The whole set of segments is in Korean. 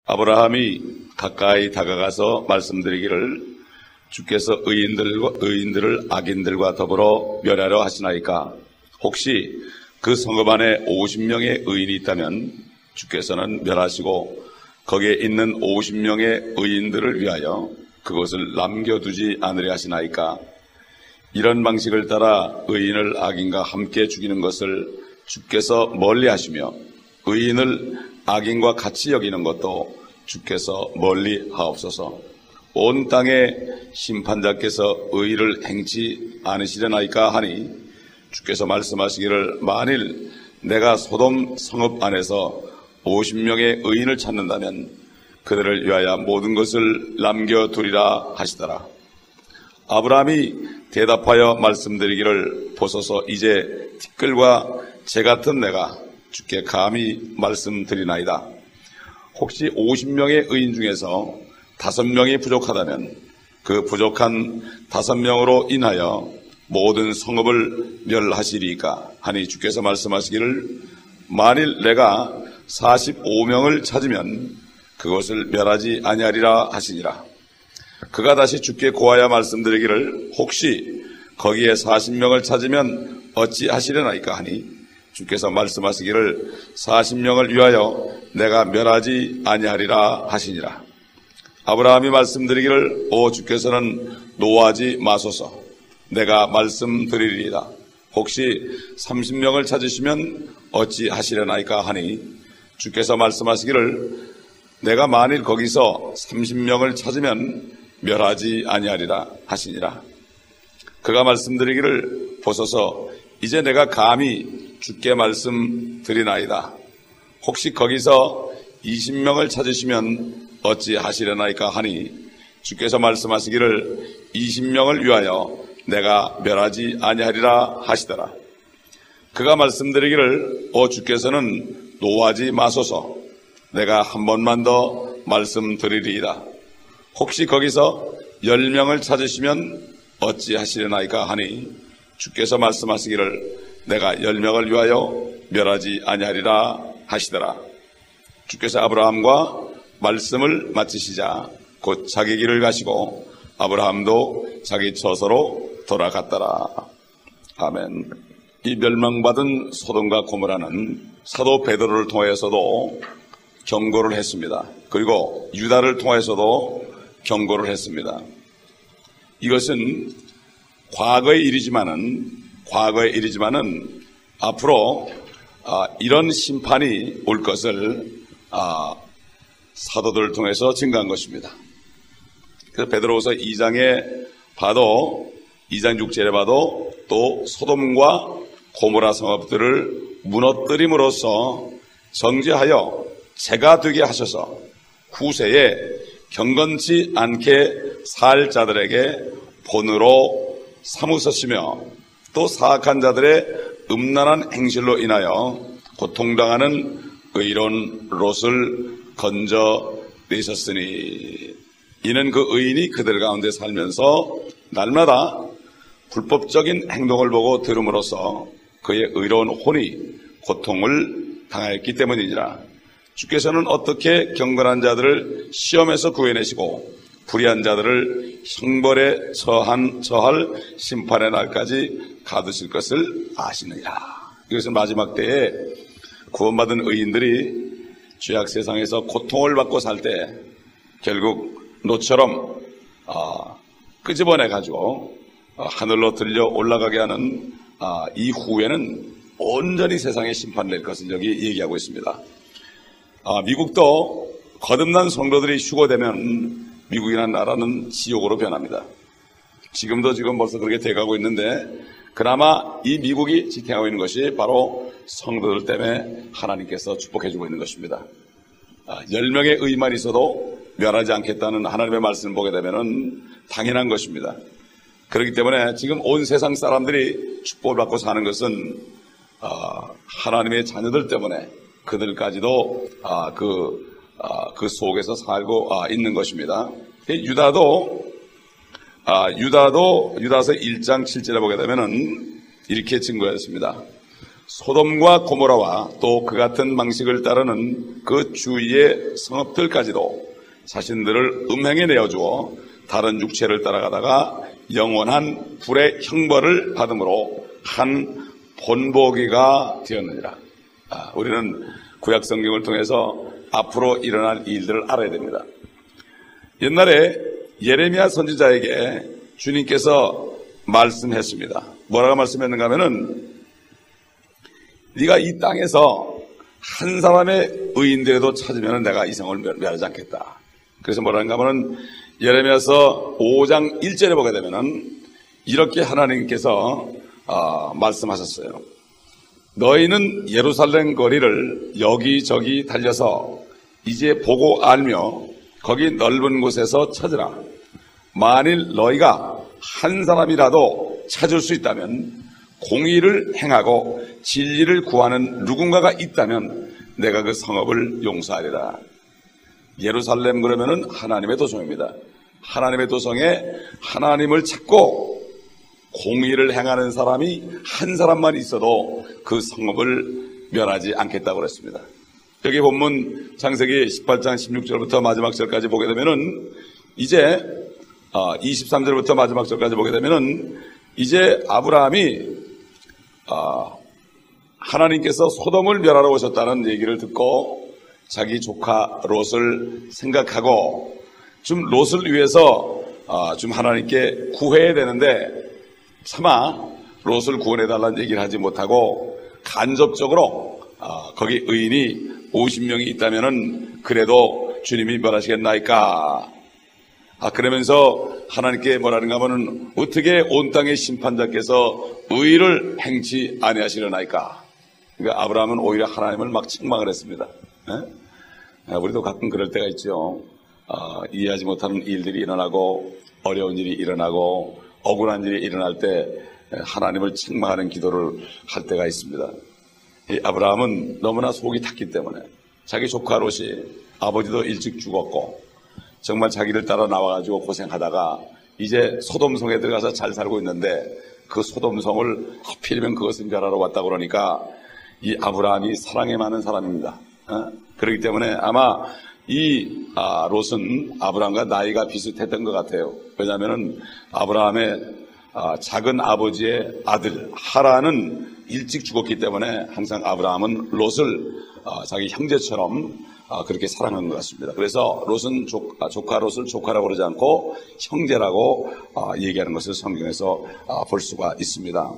아브라함이 가까이 다가가서 말씀드리기를 주께서 의인들을 악인들과 더불어 멸하려 하시나이까. 혹시 그 성읍 안에 50명의 의인이 있다면 주께서는 멸하시고 거기에 있는 50명의 의인들을 위하여 그것을 남겨두지 않으려 하시나이까. 이런 방식을 따라 의인을 악인과 함께 죽이는 것을 주께서 멀리 하시며 의인을 악인과 같이 여기는 것도 주께서 멀리 하옵소서. 온 땅에 심판자께서 의를 행치 않으시려나이까 하니 주께서 말씀하시기를 만일 내가 소돔 성읍 안에서 50명의 의인을 찾는다면 그들을 위하여 모든 것을 남겨두리라 하시더라. 아브라함이 대답하여 말씀드리기를 보소서 이제 티끌과 재 같은 내가 주께 감히 말씀드리나이다. 혹시 50명의 의인 중에서 5명이 부족하다면 그 부족한 5명으로 인하여 모든 성읍을 멸하시리이까 하니 주께서 말씀하시기를 만일 내가 45명을 찾으면 그것을 멸하지 아니하리라 하시니라. 그가 다시 주께 고하여 말씀드리기를 혹시 거기에 40명을 찾으면 어찌 하시려나이까 하니 주께서 말씀하시기를 40명을 위하여 내가 멸하지 아니하리라 하시니라. 아브라함이 말씀드리기를 오 주께서는 노하지 마소서. 내가 말씀드리리이다. 혹시 30명을 찾으시면 어찌 하시려나이까 하니 주께서 말씀하시기를 내가 만일 거기서 30명을 찾으면 멸하지 아니하리라 하시니라. 그가 말씀드리기를 보소서 이제 내가 감히 주께 말씀드리나이다. 혹시 거기서 20명을 찾으시면 어찌 하시려나이까 하니 주께서 말씀하시기를 20명을 위하여 내가 멸하지 아니하리라 하시더라. 그가 말씀드리기를 오 주께서는 노하지 마소서. 내가 한 번만 더 말씀드리리이다. 혹시 거기서 10명을 찾으시면 어찌 하시려나이까 하니 주께서 말씀하시기를 내가 10명을 위하여 멸하지 아니하리라 하시더라. 주께서 아브라함과 말씀을 마치시자 곧 자기 길을 가시고 아브라함도 자기 처소로 돌아갔더라. 아멘. 이 멸망받은 소돔과 고모라는 사도 베드로를 통해서도 경고를 했습니다. 그리고 유다를 통해서도 경고를 했습니다. 이것은 과거의 일이지만은 앞으로 이런 심판이 올 것을 사도들을 통해서 증거한 것입니다. 그래서 베드로후서 2장에 봐도 2장 6절에 봐도 또 소돔과 고모라 성읍들을 무너뜨림으로써 정죄하여 재가 되게 하셔서 후세에 경건치 않게 살 자들에게 본으로 삼으셨으며 또 사악한 자들의 음란한 행실로 인하여 고통당하는 의로운 롯을 건져내셨으니 이는 그 의인이 그들 가운데 살면서 날마다 불법적인 행동을 보고 들음으로써 그의 의로운 혼이 고통을 당하였기 때문이니라. 주께서는 어떻게 경건한 자들을 시험에서 구해내시고 불의한 자들을 형벌에 처할 심판의 날까지 가두실 것을 아시느니라. 이것은 마지막 때에 구원받은 의인들이 죄악 세상에서 고통을 받고 살 때 결국 노처럼 끄집어내가지고 하늘로 들려 올라가게 하는 이후에는 온전히 세상에 심판될 것을 여기 얘기하고 있습니다. 미국도 거듭난 성도들이 휴거되면 미국이라는 나라는 지옥으로 변합니다. 지금 벌써 그렇게 돼가고 있는데 그나마 이 미국이 지탱하고 있는 것이 바로 성도들 때문에 하나님께서 축복해주고 있는 것입니다. 10명의 의만 있어도 멸하지 않겠다는 하나님의 말씀을 보게 되면 당연한 것입니다. 그렇기 때문에 지금 온 세상 사람들이 축복을 받고 사는 것은 하나님의 자녀들 때문에 그들까지도 그 속에서 살고 있는 것입니다. 유다서 1장 7절에 보게 되면은 이렇게 증거했습니다. 소돔과 고모라와 또 그 같은 방식을 따르는 그 주위의 성읍들까지도 자신들을 음행에 내어주어 다른 육체를 따라가다가 영원한 불의 형벌을 받음으로 한 본보기가 되었느니라. 우리는 구약 성경을 통해서 앞으로 일어날 일들을 알아야 됩니다. 옛날에 예레미야 선지자에게 주님께서 말씀했습니다. 뭐라고 말씀했는가 하면은 네가 이 땅에서 한 사람의 의인들에도 찾으면 내가 이 성을 멸하지 않겠다. 그래서 뭐라는가 하면은 예레미야서 5장 1절에 보게 되면은 이렇게 하나님께서 말씀하셨어요. 너희는 예루살렘 거리를 여기저기 달려서 이제 보고 알며 거기 넓은 곳에서 찾으라. 만일 너희가 한 사람이라도 찾을 수 있다면 공의를 행하고 진리를 구하는 누군가가 있다면 내가 그 성읍을 용서하리라. 예루살렘 그러면은 하나님의 도성입니다. 하나님의 도성에 하나님을 찾고 공의를 행하는 사람이 한 사람만 있어도 그 성읍을 멸하지 않겠다고 그랬습니다. 여기 본문 창세기 18장 16절부터 마지막 절까지 보게 되면은 이제 23절부터 마지막 절까지 보게 되면은 이제 아브라함이 하나님께서 소돔을 멸하러 오셨다는 얘기를 듣고 자기 조카 롯을 생각하고 좀 롯을 위해서 좀 하나님께 구해야 되는데 차마 롯을 구원해달라는 얘기를 하지 못하고 간접적으로 거기 의인이 50명이 있다면은 그래도 주님이 멸하시겠나이까. 그러면서 하나님께 뭐라는가 하면은 어떻게 온 땅의 심판자께서 의를 행치 아니하시려나이까. 그러니까 아브라함은 오히려 하나님을 막 책망을 했습니다. 우리도 가끔 그럴 때가 있죠. 이해하지 못하는 일들이 일어나고 어려운 일이 일어나고 억울한 일이 일어날 때 하나님을 책망하는 기도를 할 때가 있습니다. 이 아브라함은 너무나 속이 탔기 때문에 자기 조카 롯이 아버지도 일찍 죽었고 정말 자기를 따라 나와가지고 고생하다가 이제 소돔성에 들어가서 잘 살고 있는데 그 소돔성을 하필이면 그것을 멸하러 왔다고 그러니까 이 아브라함이 사랑에 많은 사람입니다. 그렇기 때문에 아마 이 롯은 아브라함과 나이가 비슷했던 것 같아요. 왜냐하면 아브라함의 작은 아버지의 아들 하란은 일찍 죽었기 때문에 항상 아브라함은 롯을 자기 형제처럼 그렇게 사랑한 것 같습니다. 그래서 롯은 조카 롯을 조카라고 그러지 않고 형제라고 얘기하는 것을 성경에서 볼 수가 있습니다.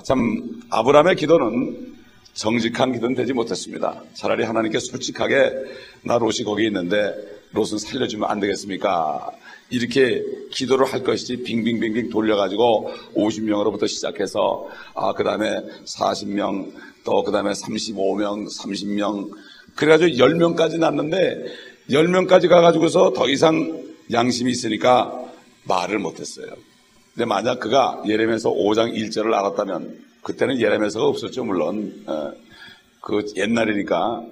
참 아브라함의 기도는 정직한 기도는 되지 못했습니다. 차라리 하나님께 솔직하게 나 롯이 거기 있는데 롯은 살려주면 안 되겠습니까? 이렇게 기도를 할 것이지 빙빙빙빙 돌려가지고 50명으로부터 시작해서 그 다음에 40명 또 그 다음에 35명 30명 그래가지고 10명까지 났는데 10명까지 가가지고서 더 이상 양심이 있으니까 말을 못했어요. 근데 만약 그가 예레미야서 5장 1절을 알았다면 그때는 예레미야서가 없었죠. 물론 그 옛날이니까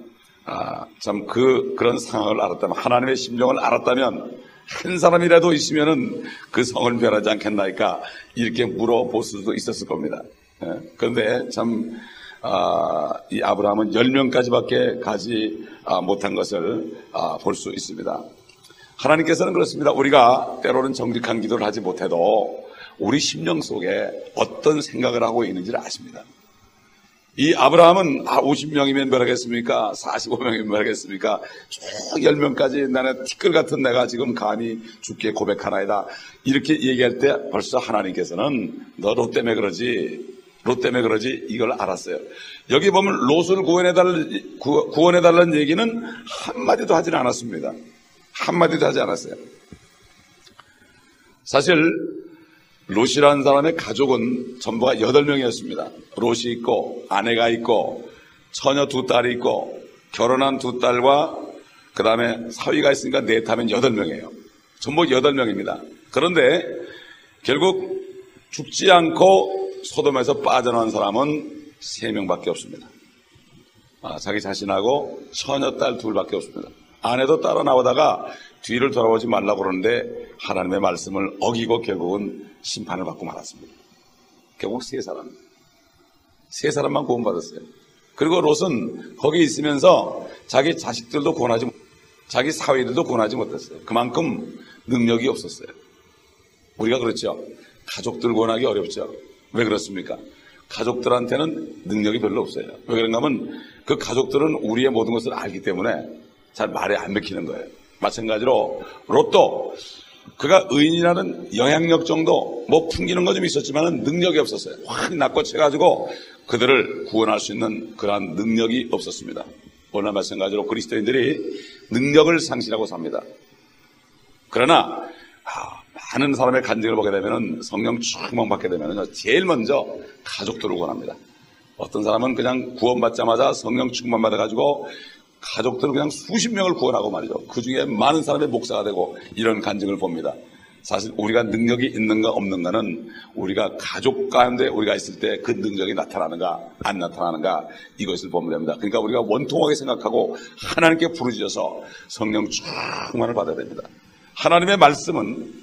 참 그런 상황을 알았다면 하나님의 심정을 알았다면 한 사람이라도 있으면은 그 성을 멸하지 않겠나이까 이렇게 물어볼 수도 있었을 겁니다. 그런데 참 이 아브라함은 10명까지밖에 가지 못한 것을 볼 수 있습니다. 하나님께서는 그렇습니다. 우리가 때로는 정직한 기도를 하지 못해도 우리 심령 속에 어떤 생각을 하고 있는지를 아십니다. 이 아브라함은 50명이면 멸하겠습니까? 45명이면 멸하겠습니까? 쭉 10명까지 나는 티끌 같은 내가 지금 감히 죽게 고백하나이다. 이렇게 얘기할 때 벌써 하나님께서는 너 롯 때문에 그러지. 롯 때문에 그러지. 이걸 알았어요. 여기 보면 롯을 구원해달라는 얘기는 한마디도 하진 않았습니다. 한마디도 하지 않았어요. 사실 롯이라는 사람의 가족은 전부가 8명이었습니다. 롯이 있고 아내가 있고 처녀 2딸이 있고 결혼한 2딸과 그 다음에 사위가 있으니까 넷하면 8명이에요. 전부 8명입니다. 그런데 결국 죽지 않고 소돔에서 빠져나온 사람은 3명밖에 없습니다. 자기 자신하고 처녀 딸 2밖에 없습니다. 아내도 따라 나오다가 뒤를 돌아보지 말라고 그러는데 하나님의 말씀을 어기고 결국은 심판을 받고 말았습니다. 결국 3사람. 세 사람만 구원받았어요. 그리고 롯은 거기 있으면서 자기 자식들도 구원하지 못, 자기 사위들도 구원하지 못했어요. 그만큼 능력이 없었어요. 우리가 그렇죠. 가족들 구원하기 어렵죠. 왜 그렇습니까? 가족들한테는 능력이 별로 없어요. 왜 그런가 하면 그 가족들은 우리의 모든 것을 알기 때문에 잘 말에 안 먹히는 거예요. 마찬가지로 롯도 그가 의인이라는 영향력 정도 뭐 풍기는 거 좀 있었지만 능력이 없었어요. 확 낚아채가지고 그들을 구원할 수 있는 그러한 능력이 없었습니다. 오늘 마찬가지로 그리스도인들이 능력을 상실하고 삽니다. 그러나 많은 사람의 간증을 보게 되면 성령 충만 받게 되면 제일 먼저 가족들을 구원합니다. 어떤 사람은 그냥 구원받자마자 성령 충만 받아가지고 가족들을 그냥 수십 명을 구원하고 말이죠. 그 중에 많은 사람의 목사가 되고 이런 간증을 봅니다. 사실 우리가 능력이 있는가 없는가는 우리가 가족 가운데 우리가 있을 때 그 능력이 나타나는가 안 나타나는가 이것을 보면 됩니다. 그러니까 우리가 원통하게 생각하고 하나님께 부르짖어서 성령 충만을 받아야 됩니다. 하나님의 말씀은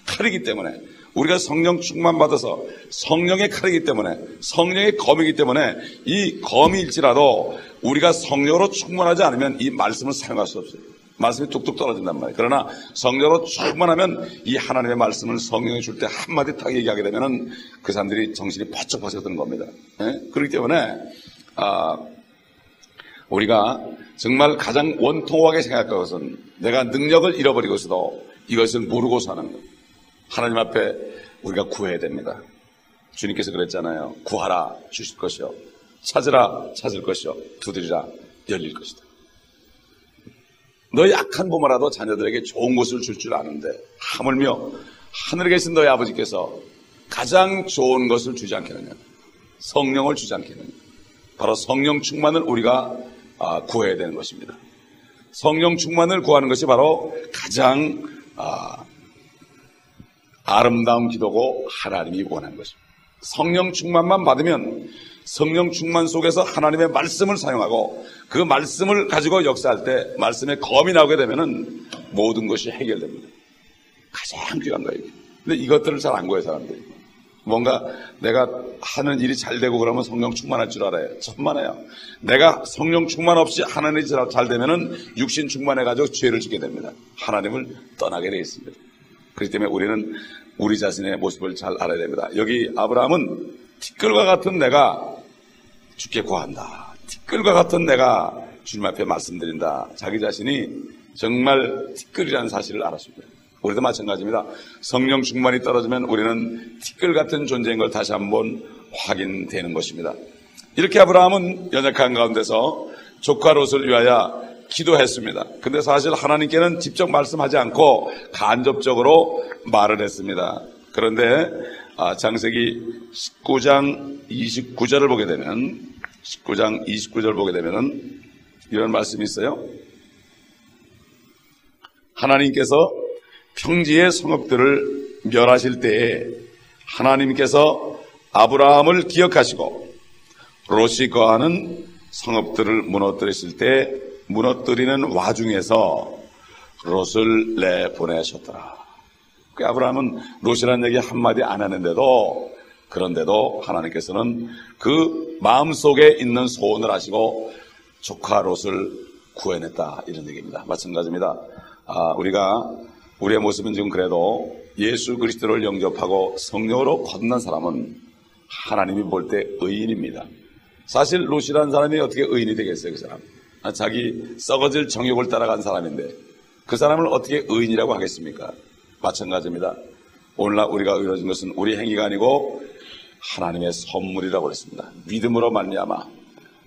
칼이기 때문에 우리가 성령 충만 받아서 성령의 칼이기 때문에 성령의 검이기 때문에 이 검일지라도 우리가 성령으로 충만하지 않으면 이 말씀을 사용할 수 없어요. 말씀이 뚝뚝 떨어진단 말이에요. 그러나 성령으로 충만하면 이 하나님의 말씀을 성령이 줄 때 한마디 딱 얘기하게 되면 그 사람들이 정신이 번쩍번쩍 드는 겁니다. 그렇기 때문에 우리가 정말 가장 원통하게 생각할 것은 내가 능력을 잃어버리고서도 이것을 모르고 사는 것. 하나님 앞에 우리가 구해야 됩니다. 주님께서 그랬잖아요. 구하라 주실 것이요 찾으라 찾을 것이요 두드리라 열릴 것이다. 너희 악한 부모라도 자녀들에게 좋은 것을 줄 줄 아는데 하물며 하늘에 계신 너희 아버지께서 가장 좋은 것을 주지 않겠느냐. 성령을 주지 않겠느냐. 바로 성령 충만을 우리가 구해야 되는 것입니다. 성령 충만을 구하는 것이 바로 가장 아름다운 기도고 하나님이 원하는 것입니다. 성령 충만만 받으면 성령 충만 속에서 하나님의 말씀을 사용하고 그 말씀을 가지고 역사할 때 말씀의 검이 나오게 되면은 모든 것이 해결됩니다. 가장 귀한 거예요. 근데 이것들을 잘 안 구해요, 사람들이. 뭔가 내가 하는 일이 잘 되고 그러면 성령 충만할 줄 알아요. 천만에요. 내가 성령 충만 없이 하는 일이 잘 되면은 육신 충만해가지고 죄를 짓게 됩니다. 하나님을 떠나게 되어 있습니다. 그렇기 때문에 우리는 우리 자신의 모습을 잘 알아야 됩니다. 여기 아브라함은 티끌과 같은 내가 주께 구한다. 티끌과 같은 내가 주님 앞에 말씀드린다. 자기 자신이 정말 티끌이라는 사실을 알았습니다. 우리도 마찬가지입니다. 성령 충만이 떨어지면 우리는 티끌 같은 존재인 걸 다시 한번 확인되는 것입니다. 이렇게 아브라함은 연약한 가운데서 조카 롯을 위하여 기도했습니다. 근데 사실 하나님께는 직접 말씀하지 않고 간접적으로 말을 했습니다. 그런데 창세기 19장 29절을 보게 되면 19장 29절을 보게 되면 이런 말씀이 있어요. 하나님께서 평지의 성읍들을 멸하실 때에 하나님께서 아브라함을 기억하시고 롯이 거하는 성읍들을 무너뜨리실 때 무너뜨리는 와중에서 롯을 내보내셨더라. 그 아브라함은 롯이라는 얘기 한마디 안 하는데도 그런데도 하나님께서는 그 마음속에 있는 소원을 아시고 조카 롯을 구해냈다 이런 얘기입니다. 마찬가지입니다. 우리가 우리의 모습은 지금 그래도 예수 그리스도를 영접하고 성령으로 거듭난 사람은 하나님이 볼 때 의인입니다. 사실 롯이라는 사람이 어떻게 의인이 되겠어요? 그 사람 자기 썩어질 정욕을 따라간 사람인데 그 사람을 어떻게 의인이라고 하겠습니까? 마찬가지입니다. 오늘날 우리가 의로워진 것은 우리 행위가 아니고 하나님의 선물이라고 그랬습니다. 믿음으로 말미암아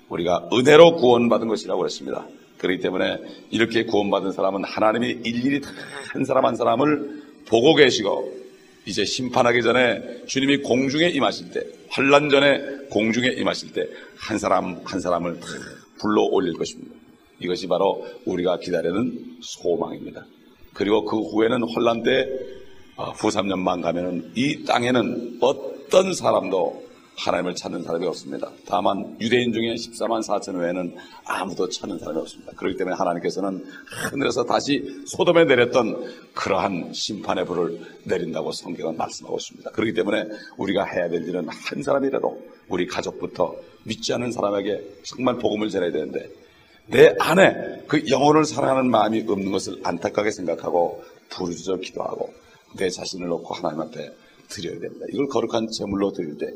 우리가 은혜로 구원받은 것이라고 그랬습니다. 그렇기 때문에 이렇게 구원받은 사람은 하나님이 일일이 한 사람 한 사람을 보고 계시고 이제 심판하기 전에 주님이 공중에 임하실 때 환난 전에 공중에 임하실 때 한 사람 한 사람을 불러 올릴 것입니다. 이것이 바로 우리가 기다리는 소망입니다. 그리고 그 후에는 환난 때 후 3년만 가면은 이 땅에는 어떤 사람도 하나님을 찾는 사람이 없습니다. 다만 유대인 중에 14만 4천 외에는 아무도 찾는 사람이 없습니다. 그렇기 때문에 하나님께서는 하늘에서 다시 소돔에 내렸던 그러한 심판의 불을 내린다고 성경은 말씀하고 있습니다. 그렇기 때문에 우리가 해야 될 일은 한 사람이라도 우리 가족부터 믿지 않는 사람에게 정말 복음을 전해야 되는데, 내 안에 그 영혼을 사랑하는 마음이 없는 것을 안타깝게 생각하고 부르짖어 기도하고 내 자신을 놓고 하나님 앞에 드려야 됩니다. 이걸 거룩한 제물로 드릴 때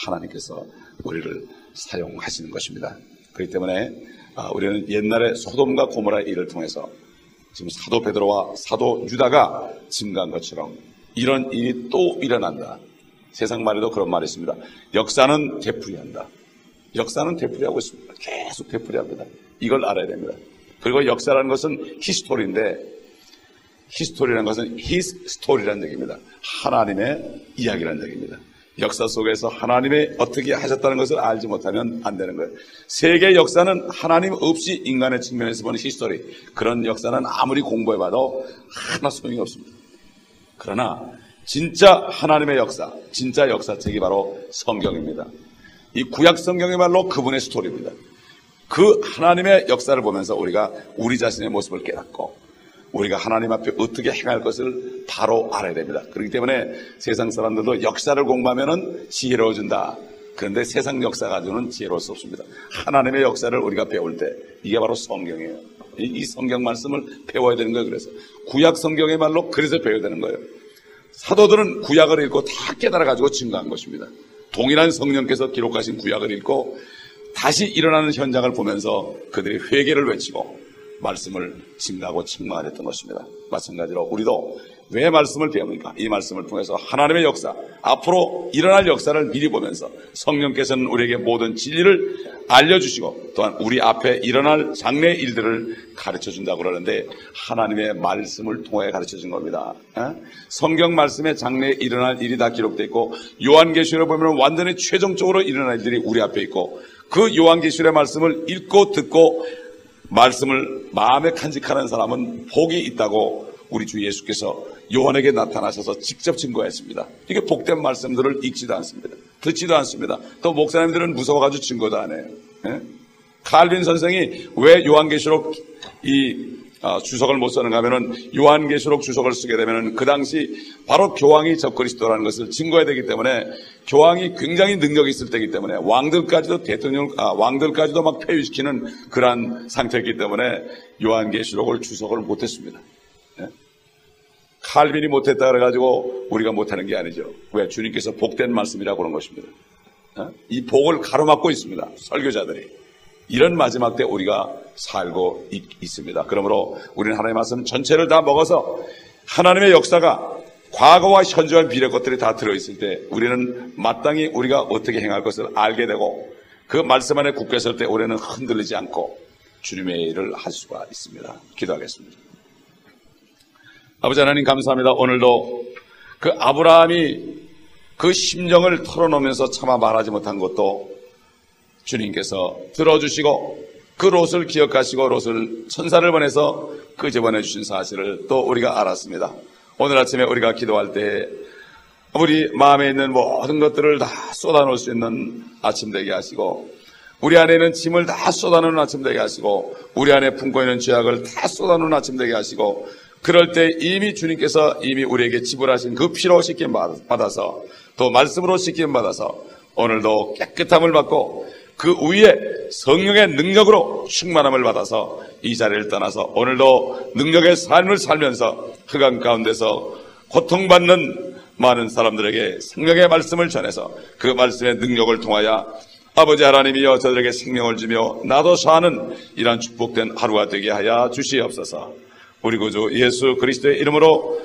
하나님께서 우리를 사용하시는 것입니다. 그렇기 때문에 우리는 옛날에 소돔과 고모라의 일을 통해서 지금 사도 베드로와 사도 유다가 증거한 것처럼 이런 일이 또 일어난다. 세상 말에도 그런 말이 있습니다. 역사는 되풀이한다. 역사는 되풀이하고 있습니다. 계속 되풀이합니다. 이걸 알아야 됩니다. 그리고 역사라는 것은 히스토리인데, 히스토리라는 것은 his story라는 얘기입니다. 하나님의 이야기라는 얘기입니다. 역사 속에서 하나님의 어떻게 하셨다는 것을 알지 못하면 안 되는 거예요. 세계 역사는 하나님 없이 인간의 측면에서 보는 히스토리, 그런 역사는 아무리 공부해봐도 하나 소용이 없습니다. 그러나 진짜 하나님의 역사, 진짜 역사책이 바로 성경입니다. 이 구약 성경이말로 그분의 스토리입니다. 그 하나님의 역사를 보면서 우리가 우리 자신의 모습을 깨닫고 우리가 하나님 앞에 어떻게 행할 것을 바로 알아야 됩니다. 그렇기 때문에 세상 사람들도 역사를 공부하면 지혜로워진다. 그런데 세상 역사 가지고는 지혜로울 수 없습니다. 하나님의 역사를 우리가 배울 때 이게 바로 성경이에요. 이 성경 말씀을 배워야 되는 거예요. 그래서 구약 성경의 말로 그래서 배워야 되는 거예요. 사도들은 구약을 읽고 다 깨달아가지고 증거한 것입니다. 동일한 성령께서 기록하신 구약을 읽고 다시 일어나는 현장을 보면서 그들이 회개를 외치고 말씀을 증거하고 책망했던 것입니다. 마찬가지로 우리도 왜 말씀을 배웁니까? 이 말씀을 통해서 하나님의 역사, 앞으로 일어날 역사를 미리 보면서 성령께서는 우리에게 모든 진리를 알려주시고 또한 우리 앞에 일어날 장래 일들을 가르쳐준다고 그러는데 하나님의 말씀을 통해 가르쳐준 겁니다. 성경 말씀에 장래에 일어날 일이 다 기록되어 있고 요한계시록을 보면 완전히 최종적으로 일어날 일들이 우리 앞에 있고 그 요한계시록의 말씀을 읽고 듣고 말씀을 마음에 간직하는 사람은 복이 있다고 우리 주 예수께서 요한에게 나타나셔서 직접 증거했습니다. 이게 복된 말씀들을 읽지도 않습니다. 듣지도 않습니다. 또 목사님들은 무서워가지고 증거도 안 해요. 칼빈 선생이 왜 요한계시록 주석을 못 쓰는가 하면은 요한계시록 주석을 쓰게 되면은 그 당시 바로 교황이 적그리스도라는 것을 증거해야 되기 때문에 교황이 굉장히 능력이 있을 때이기 때문에 왕들까지도 왕들까지도 막 폐위시키는 그러한 상태였기 때문에 요한계시록을 주석을 못했습니다. 칼빈이 못했다 그래가지고 우리가 못하는 게 아니죠. 왜? 주님께서 복된 말씀이라고 그런 것입니다. 이 복을 가로막고 있습니다. 설교자들이. 이런 마지막 때 우리가 살고 있습니다. 그러므로 우리는 하나님의 말씀 전체를 다 먹어서 하나님의 역사가 과거와 현재와 미래 것들이 다 들어있을 때 우리는 마땅히 우리가 어떻게 행할 것을 알게 되고 그 말씀 안에 굳게 설 때 우리는 흔들리지 않고 주님의 일을 할 수가 있습니다. 기도하겠습니다. 아버지 하나님 감사합니다. 오늘도 그 아브라함이 그 심정을 털어놓으면서 차마 말하지 못한 것도 주님께서 들어주시고 그 롯을 기억하시고 롯을 천사를 보내서 끄집어내 주신 사실을 또 우리가 알았습니다. 오늘 아침에 우리가 기도할 때 우리 마음에 있는 모든 것들을 다 쏟아놓을 수 있는 아침 되게 하시고 우리 안에 있는 짐을 다 쏟아놓는 아침 되게 하시고 우리 안에 품고 있는 죄악을 다 쏟아놓는 아침 되게 하시고 그럴 때 이미 주님께서 이미 우리에게 지불하신 그 피로 씻김 받아서 또 말씀으로 씻김 받아서 오늘도 깨끗함을 받고 그 위에 성령의 능력으로 충만함을 받아서 이 자리를 떠나서 오늘도 능력의 삶을 살면서 흑암 가운데서 고통받는 많은 사람들에게 성령의 말씀을 전해서 그 말씀의 능력을 통하여 아버지 하나님이여 저들에게 생명을 주며 나도 사는 이러한 축복된 하루가 되게 하여 주시옵소서. 우리 구주 예수 그리스도의 이름으로